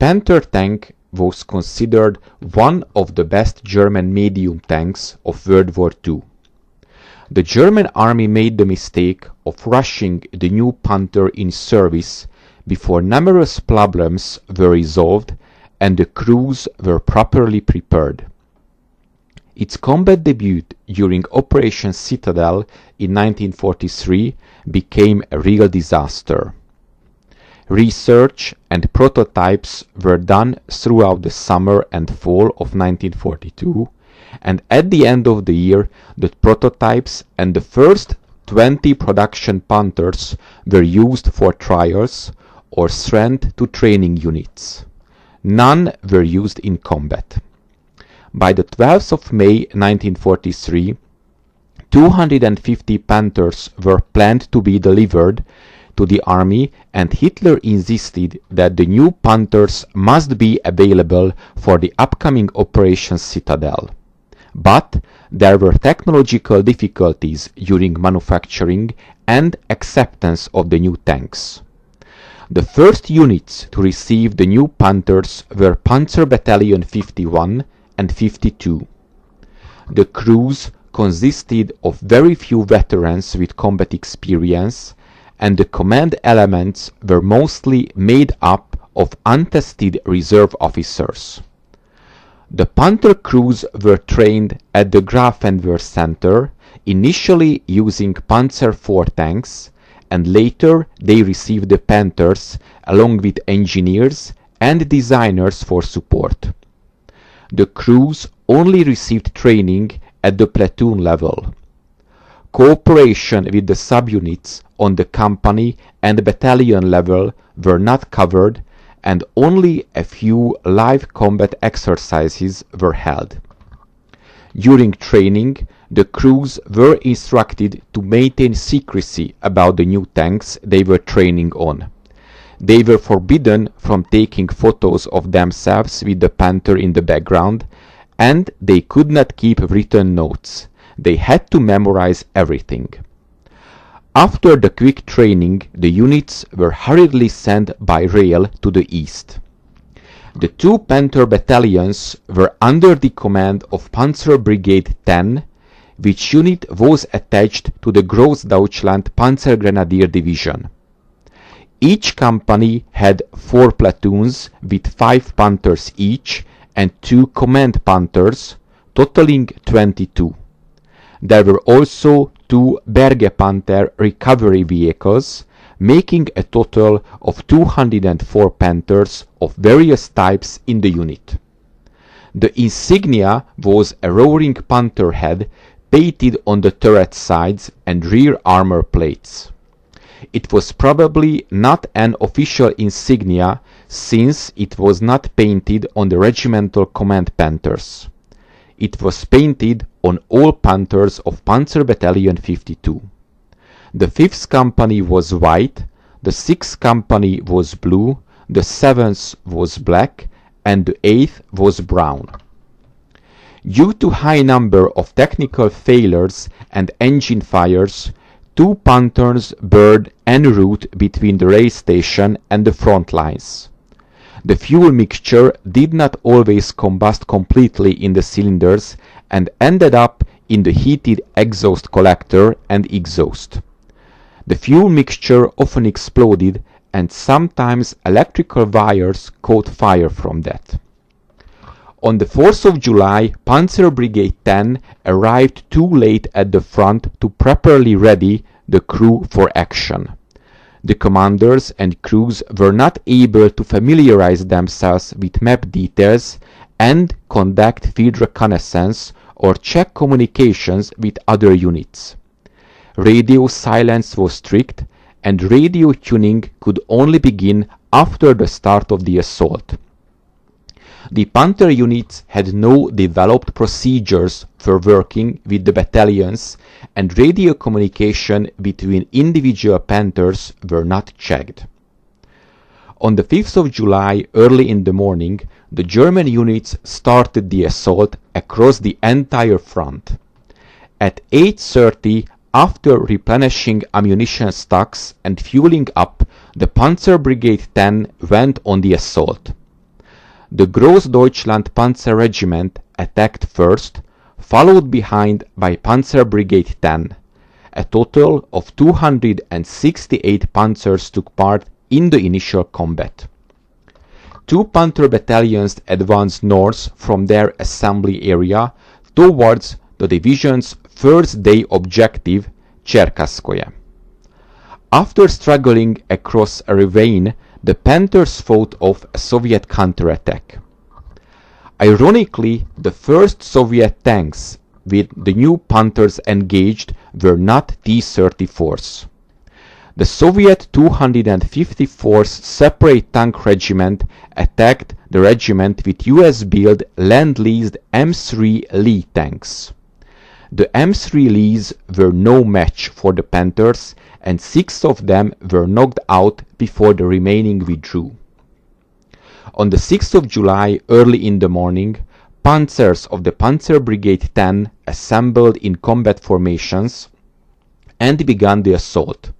Panther tank was considered one of the best German medium tanks of World War II. The German army made the mistake of rushing the new Panther in service before numerous problems were resolved and the crews were properly prepared. Its combat debut during Operation Citadel in 1943 became a real disaster. Research and prototypes were done throughout the summer and fall of 1942, and at the end of the year the prototypes and the first 20 production Panthers were used for trials or sent to training units. None were used in combat. By the 12th of May 1943, 250 Panthers were planned to be delivered to the army, and Hitler insisted that the new Panthers must be available for the upcoming Operation Citadel. But there were technological difficulties during manufacturing and acceptance of the new tanks. The first units to receive the new Panthers were Panzer Battalion 51 and 52. The crews consisted of very few veterans with combat experience, and the command elements were mostly made up of untested reserve officers. The Panther crews were trained at the Grafenwehr Center, initially using Panzer IV tanks, and later they received the Panthers along with engineers and designers for support. The crews only received training at the platoon level. Cooperation with the subunits on the company and battalion level were not covered, and only a few live combat exercises were held. During training, the crews were instructed to maintain secrecy about the new tanks they were training on. They were forbidden from taking photos of themselves with the Panther in the background, and they could not keep written notes. They had to memorize everything. After the quick training, the units were hurriedly sent by rail to the east. The two Panther battalions were under the command of Panzer Brigade 10, which unit was attached to the Großdeutschland Panzer Grenadier Division. Each company had 4 platoons with 5 Panthers each and 2 command Panthers, totaling 22. There were also 2 Berge Panther recovery vehicles, making a total of 204 Panthers of various types in the unit. The insignia was a roaring panther head painted on the turret sides and rear armor plates. It was probably not an official insignia, since it was not painted on the regimental command Panthers. It was painted on all Panthers of Panzer Battalion 52. The 5th company was white, the 6th company was blue, the 7th was black, and the 8th was brown. Due to high number of technical failures and engine fires, 2 Panthers burned en route between the rail station and the front lines. The fuel mixture did not always combust completely in the cylinders and ended up in the heated exhaust collector and exhaust. The fuel mixture often exploded, and sometimes electrical wires caught fire from that. On the 4th of July, Panzer Brigade 10 arrived too late at the front to properly ready the crew for action. The commanders and crews were not able to familiarize themselves with map details and conduct field reconnaissance or check communications with other units. Radio silence was strict, and radio tuning could only begin after the start of the assault. The Panther units had no developed procedures for working with the battalions, and radio communication between individual Panthers were not checked. On the 5th of July, early in the morning, the German units started the assault across the entire front. At 8:30, after replenishing ammunition stocks and fueling up, the Panzer Brigade 10 went on the assault. The Großdeutschland Panzer Regiment attacked first, followed behind by Panzer Brigade 10. A total of 268 panzers took part in the initial combat. Two Panther battalions advanced north from their assembly area towards the division's first day objective, Cherkasskoye. After struggling across a ravine, the Panthers fought off a Soviet counterattack. Ironically, the first Soviet tanks with the new Panthers engaged were not T-34s. The Soviet 254th Separate Tank Regiment attacked the regiment with US-built Land-leased M3 Lee tanks. The M3 Lees were no match for the Panthers, and 6 of them were knocked out before the remaining withdrew. On the 6th of July, early in the morning, panzers of the Panzer Brigade 10 assembled in combat formations and began the assault.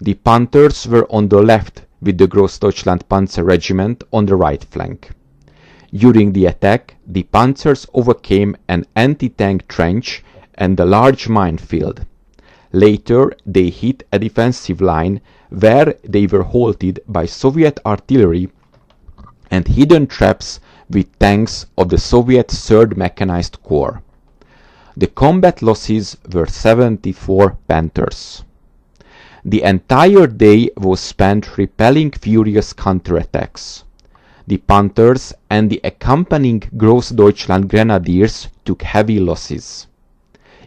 The Panthers were on the left with the Großdeutschland Panzer Regiment on the right flank. During the attack, the Panzers overcame an anti-tank trench and a large minefield. Later, they hit a defensive line where they were halted by Soviet artillery and hidden traps with tanks of the Soviet 3rd Mechanized Corps. The combat losses were 74 Panthers. The entire day was spent repelling furious counterattacks. The Panthers and the accompanying Großdeutschland Grenadiers took heavy losses.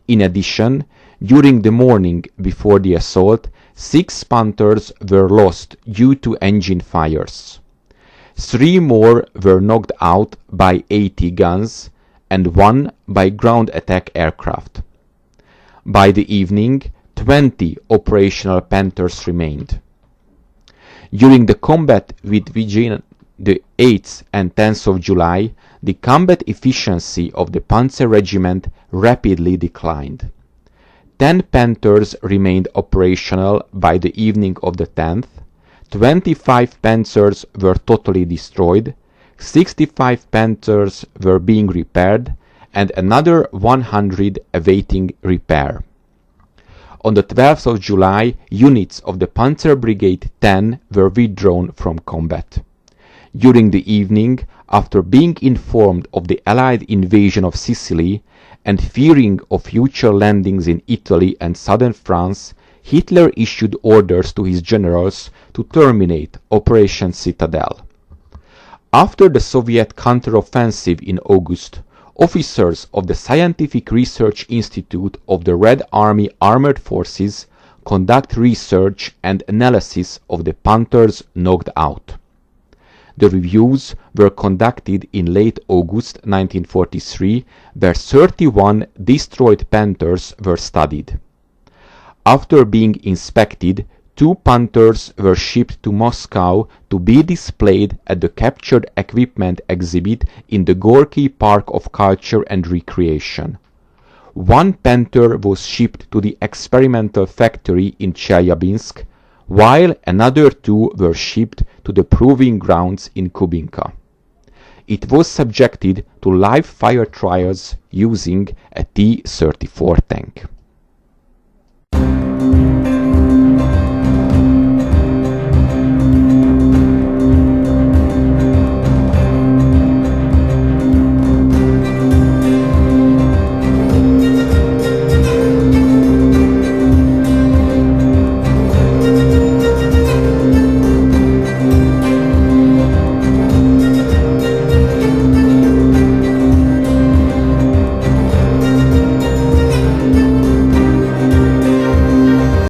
In addition, during the morning before the assault, 6 Panthers were lost due to engine fires. 3 more were knocked out by 80 guns and 1 by ground attack aircraft. By the evening, 20 operational Panthers remained. During the combat between the 8th and 10th of July, the combat efficiency of the Panzer Regiment rapidly declined. 10 Panthers remained operational by the evening of the 10th, 25 Panzers were totally destroyed, 65 Panthers were being repaired, and another 100 awaiting repair. On the 12th of July, units of the Panzer Brigade 10 were withdrawn from combat. During the evening, after being informed of the Allied invasion of Sicily and fearing of future landings in Italy and southern France, Hitler issued orders to his generals to terminate Operation Citadel. After the Soviet counteroffensive in August, officers of the Scientific Research Institute of the Red Army Armored Forces conduct research and analysis of the Panthers knocked out. The reviews were conducted in late August 1943, where 31 destroyed Panthers were studied. After being inspected, 2 Panthers were shipped to Moscow to be displayed at the captured equipment exhibit in the Gorky Park of Culture and Recreation. 1 Panther was shipped to the experimental factory in Chelyabinsk, while another 2 were shipped to the proving grounds in Kubinka. It was subjected to live fire trials using a T-34 tank.